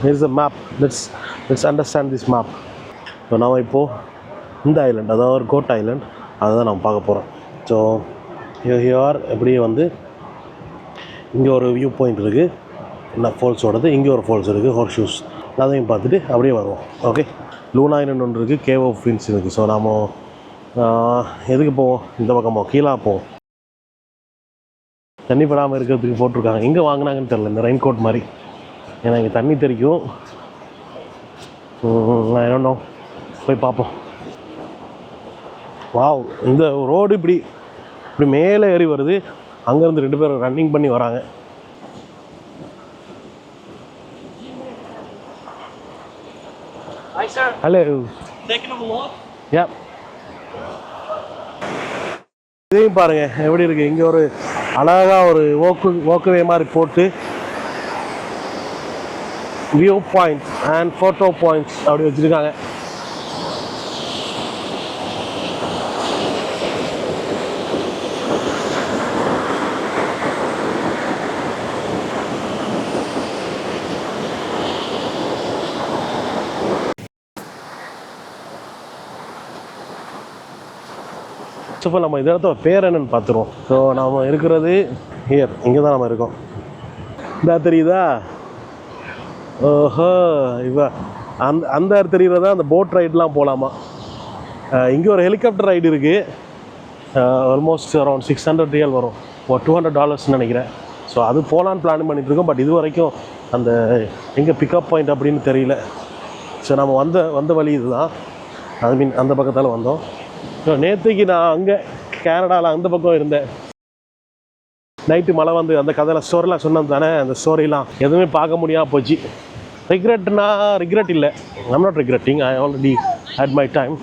here's a map. Let's understand this map. So நாம் இப்போது இந்த ஐலண்ட், அதாவது ஒரு கோட் ஐலண்ட், அதை தான் நம்ம பார்க்க போகிறோம். ஸோ ஹியர் எப்படியே வந்து இங்கே ஒரு வியூ பாயிண்ட் இருக்குது, என்ன ஃபால்ஸோடது, இங்கே ஒரு ஃபால்ஸ் இருக்குது, ஹோர்ஸ் ஷூஸ், அதையும் பார்த்துட்டு அப்படியே வருவோம். ஓகே, லூனா ஐலண்ட் ஒன்று இருக்குது, கேவ் ஆஃப் விண்ட்ஸ் இருக்குது. ஸோ நாம் எதுக்கு போவோம்? இந்த பக்கமாக கீழே போவோம். தண்ணி படாமல் இருக்கிறதுக்கு போட்டிருக்காங்க. எங்கே வாங்கினாங்கன்னு தெரில, இந்த ரெயின் கோட் மாதிரி. ஏன்னா இங்கே தண்ணி தெரிக்கும். நான் என்னோ போய் பார்ப்போம். வாவ், இந்த ரோடு இப்படி மேலே ஏறி வருது. அங்கேருந்து 2 பேரும் ரன்னிங் பண்ணி வராங்க. Hi sir. Hello. Taking a walk? Yeah. இதையும் பாருங்க எப்படி இருக்கு. இங்கே ஒரு அழகாக ஒரு ஓக்குவே மாதிரி போட்டு view points and photo points அப்படி வச்சுருக்காங்க. ஸோ நம்ம இந்த இடத்துல பேர் என்னன்னு பார்த்துருவோம். ஸோ நாம் இருக்கிறது ஹியர், இங்கே தான் நம்ம இருக்கோம். இந்த தெரியுதா? ஓஹோ, இவ அந்த தெரிகிறதா அந்த போட் ரைட்லாம் போகலாமா. இங்கே ஒரு ஹெலிகாப்டர் ரைடு இருக்குது. ஆல்மோஸ்ட் அரௌண்ட் $600 வரும், ஒரு $200 நினைக்கிறேன். ஸோ அது போகலான்னு பிளான் பண்ணிகிட்ருக்கோம். பட் இது வரைக்கும் அந்த எங்கே பிக்கப் பாயிண்ட் அப்படின்னு தெரியல. ஸோ நம்ம வந்த வழி இதுதான். ஐ மீன் அந்த பக்கத்தால் வந்தோம். ஸோ நேற்றுக்கு நான் அங்கே கேனடாவில் அந்த பக்கம் இருந்தேன். நைட்டு மழை வந்து அந்த கதையில் ஸ்டோரிலாம் சொன்னது தானே, அந்த ஸ்டோரிலாம் எதுவுமே பார்க்க முடியாமல் போச்சு. ரிக்ரெட் இல்லை, I'm not regretting, I already had my time.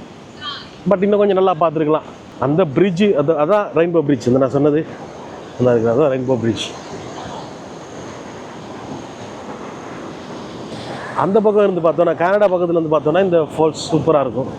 But இன்னும் கொஞ்சம் நல்லா பார்த்துருக்கலாம். அந்த பிரிட்ஜு அதான் ரெயின்போ பிரிட்ஜ், அந்த நான் சொன்னது அந்த இருக்குது, அதுதான் ரெயின்போ பிரிட்ஜ். அந்த பக்கம் இருந்து பார்த்தோன்னா, கனடா பக்கத்தில் இருந்து பார்த்தோன்னா இந்த ஃபால்ஸ் சூப்பராக இருக்கும்.